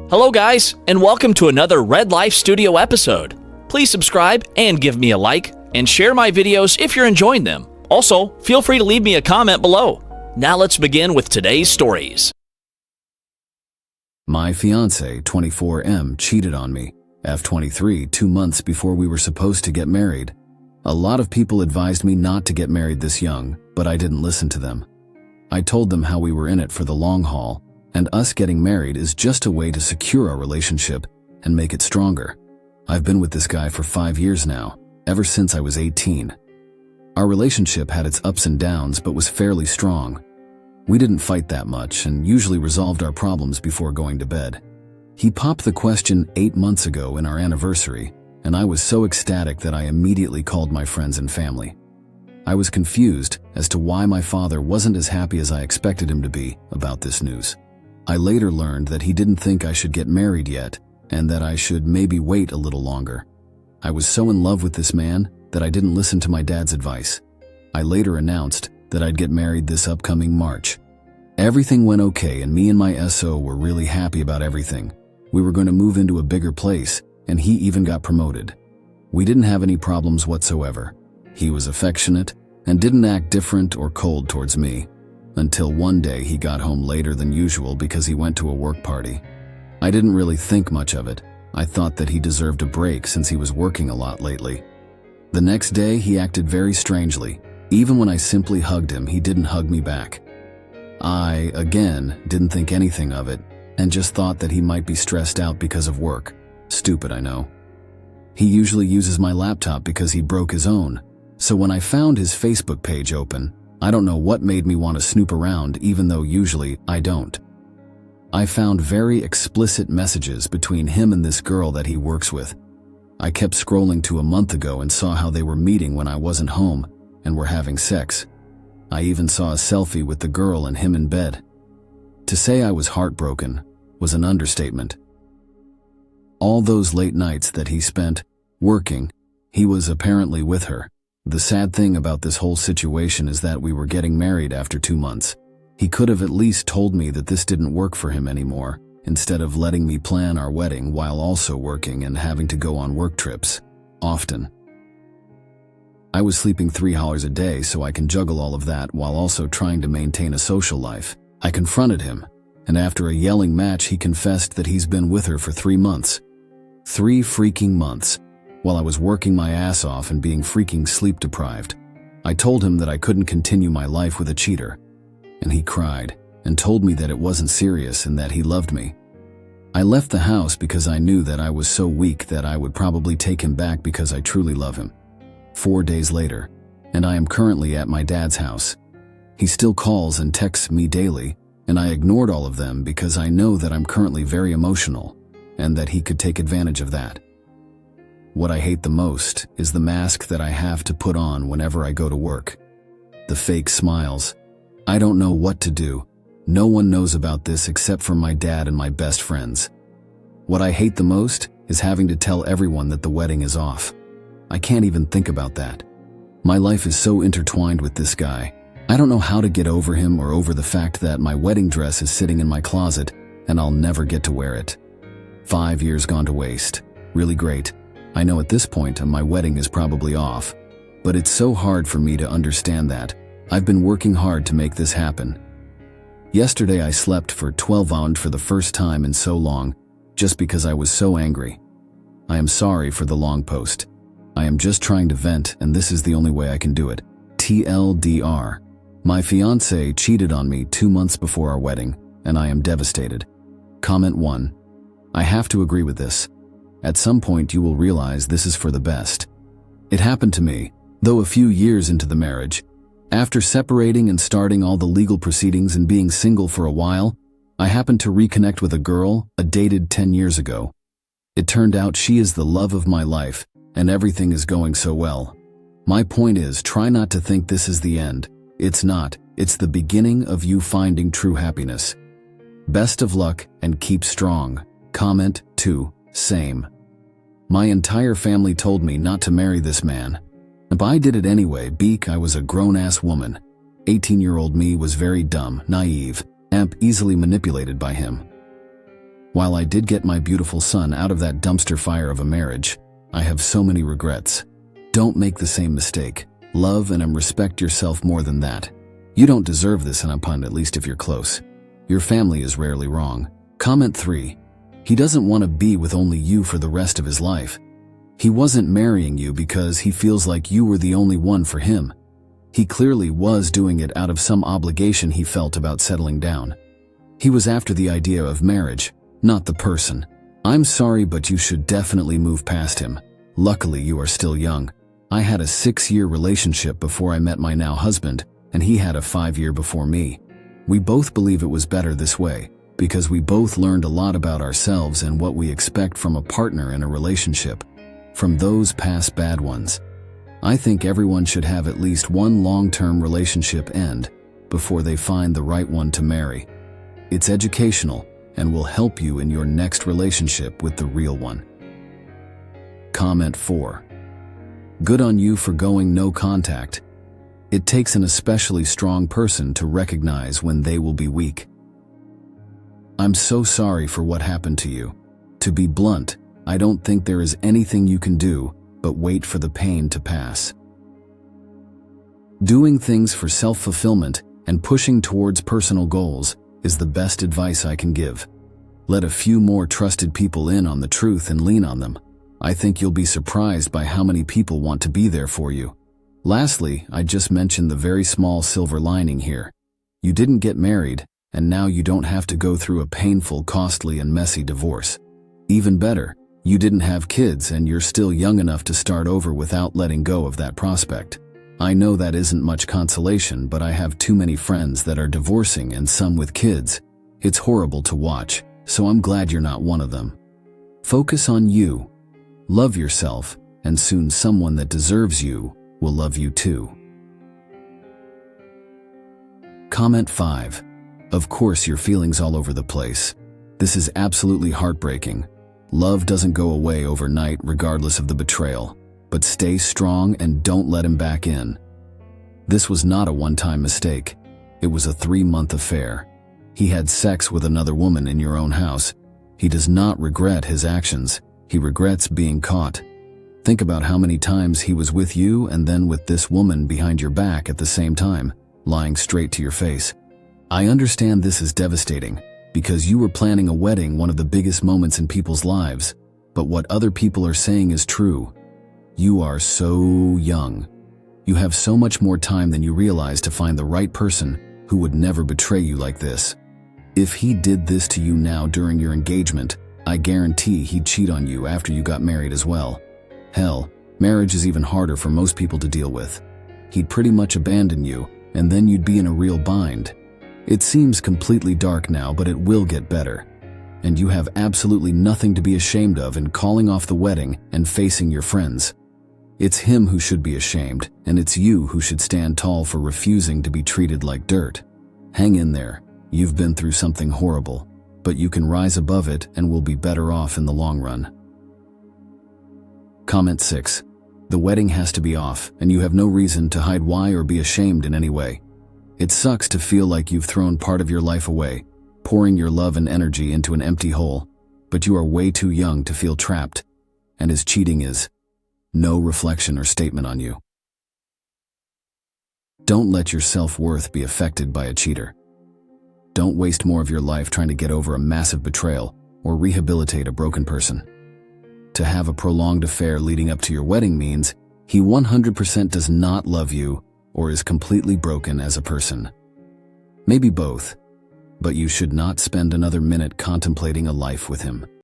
Hello guys, and welcome to another Red Life Studio episode. Please subscribe and give me a like, and share my videos if you're enjoying them. Also, feel free to leave me a comment below. Now let's begin with today's stories. My fiance, 24M, cheated on me, F23, 2 months before we were supposed to get married. A lot of people advised me not to get married this young, but I didn't listen to them. I told them how we were in it for the long haul, and us getting married is just a way to secure our relationship and make it stronger. I've been with this guy for 5 years now, ever since I was 18. Our relationship had its ups and downs but was fairly strong. We didn't fight that much and usually resolved our problems before going to bed. He popped the question 8 months ago in our anniversary, and I was so ecstatic that I immediately called my friends and family. I was confused as to why my father wasn't as happy as I expected him to be about this news. I later learned that he didn't think I should get married yet, and that I should maybe wait a little longer. I was so in love with this man that I didn't listen to my dad's advice. I later announced that I'd get married this upcoming March. Everything went okay, and me and my SO were really happy about everything. We were going to move into a bigger place, and he even got promoted. We didn't have any problems whatsoever. He was affectionate and didn't act different or cold towards me, until one day he got home later than usual because he went to a work party. I didn't really think much of it. I thought that he deserved a break since he was working a lot lately. The next day he acted very strangely. Even when I simply hugged him, he didn't hug me back. I, again, didn't think anything of it and just thought that he might be stressed out because of work. Stupid, I know. He usually uses my laptop because he broke his own. So when I found his Facebook page open, I don't know what made me want to snoop around, even though usually I don't. I found very explicit messages between him and this girl that he works with. I kept scrolling to a month ago and saw how they were meeting when I wasn't home and were having sex. I even saw a selfie with the girl and him in bed. To say I was heartbroken was an understatement. All those late nights that he spent working, he was apparently with her. The sad thing about this whole situation is that we were getting married after 2 months. He could have at least told me that this didn't work for him anymore, instead of letting me plan our wedding while also working and having to go on work trips, often. I was sleeping 3 hours a day so I can juggle all of that while also trying to maintain a social life. I confronted him, and after a yelling match he confessed that he's been with her for 3 months. 3 freaking months. While I was working my ass off and being freaking sleep deprived. I told him that I couldn't continue my life with a cheater, and he cried and told me that it wasn't serious and that he loved me. I left the house because I knew that I was so weak that I would probably take him back because I truly love him. 4 days later, and I am currently at my dad's house. He still calls and texts me daily, and I ignored all of them because I know that I'm currently very emotional and that he could take advantage of that. What I hate the most is the mask that I have to put on whenever I go to work. The fake smiles. I don't know what to do. No one knows about this except for my dad and my best friends. What I hate the most is having to tell everyone that the wedding is off. I can't even think about that. My life is so intertwined with this guy. I don't know how to get over him or over the fact that my wedding dress is sitting in my closet and I'll never get to wear it. 5 years gone to waste. Really great. I know at this point my wedding is probably off, but it's so hard for me to understand that. I've been working hard to make this happen. Yesterday I slept for 12 hours for the first time in so long, just because I was so angry. I am sorry for the long post. I am just trying to vent, and this is the only way I can do it. TLDR. My fiance cheated on me 2 months before our wedding, and I am devastated. Comment 1. I have to agree with this. At some point you will realize this is for the best. It happened to me, though a few years into the marriage. After separating and starting all the legal proceedings and being single for a while, I happened to reconnect with a girl I dated 10 years ago. It turned out she is the love of my life, and everything is going so well. My point is, try not to think this is the end. It's not. It's the beginning of you finding true happiness. Best of luck and keep strong. Comment 2. Same. My entire family told me not to marry this man. But I did it anyway because I was a grown-ass woman. 18-year-old me was very dumb, naive, and easily manipulated by him. While I did get my beautiful son out of that dumpster fire of a marriage, I have so many regrets. Don't make the same mistake. Love and respect yourself more than that. You don't deserve this in a pun, at least if you're close. Your family is rarely wrong. Comment 3. He doesn't want to be with only you for the rest of his life. He wasn't marrying you because he feels like you were the only one for him. He clearly was doing it out of some obligation he felt about settling down. He was after the idea of marriage, not the person. I'm sorry, but you should definitely move past him. Luckily, you are still young. I had a 6-year relationship before I met my now husband, and he had a 5-year before me. We both believe it was better this way, because we both learned a lot about ourselves and what we expect from a partner in a relationship, from those past bad ones. I think everyone should have at least one long-term relationship end before they find the right one to marry. It's educational and will help you in your next relationship with the real one. Comment 4. Good on you for going no contact. It takes an especially strong person to recognize when they will be weak. I'm so sorry for what happened to you. To be blunt, I don't think there is anything you can do but wait for the pain to pass. Doing things for self-fulfillment and pushing towards personal goals is the best advice I can give. Let a few more trusted people in on the truth and lean on them. I think you'll be surprised by how many people want to be there for you. Lastly, I just mentioned the very small silver lining here. You didn't get married, and now you don't have to go through a painful, costly, and messy divorce. Even better, you didn't have kids and you're still young enough to start over without letting go of that prospect. I know that isn't much consolation, but I have too many friends that are divorcing and some with kids. It's horrible to watch, so I'm glad you're not one of them. Focus on you. Love yourself, and soon someone that deserves you will love you too. Comment 5. Of course your feelings all over the place. This is absolutely heartbreaking. Love doesn't go away overnight regardless of the betrayal, but stay strong and don't let him back in. This was not a one-time mistake. It was a 3-month affair. He had sex with another woman in your own house. He does not regret his actions. He regrets being caught. Think about how many times he was with you and then with this woman behind your back at the same time, lying straight to your face. I understand this is devastating, because you were planning a wedding, one of the biggest moments in people's lives. But what other people are saying is true. You are so young. You have so much more time than you realize to find the right person who would never betray you like this. If he did this to you now during your engagement, I guarantee he'd cheat on you after you got married as well. Hell, marriage is even harder for most people to deal with. He'd pretty much abandon you, and then you'd be in a real bind. It seems completely dark now, but it will get better. And you have absolutely nothing to be ashamed of in calling off the wedding and facing your friends. It's him who should be ashamed, and it's you who should stand tall for refusing to be treated like dirt. Hang in there. You've been through something horrible, but you can rise above it and will be better off in the long run. Comment 6. The wedding has to be off, and you have no reason to hide why or be ashamed in any way. It sucks to feel like you've thrown part of your life away, pouring your love and energy into an empty hole, but you are way too young to feel trapped, and his cheating is no reflection or statement on you. Don't let your self-worth be affected by a cheater. Don't waste more of your life trying to get over a massive betrayal or rehabilitate a broken person. To have a prolonged affair leading up to your wedding means he 100% does not love you or is completely broken as a person. Maybe both, but you should not spend another minute contemplating a life with him.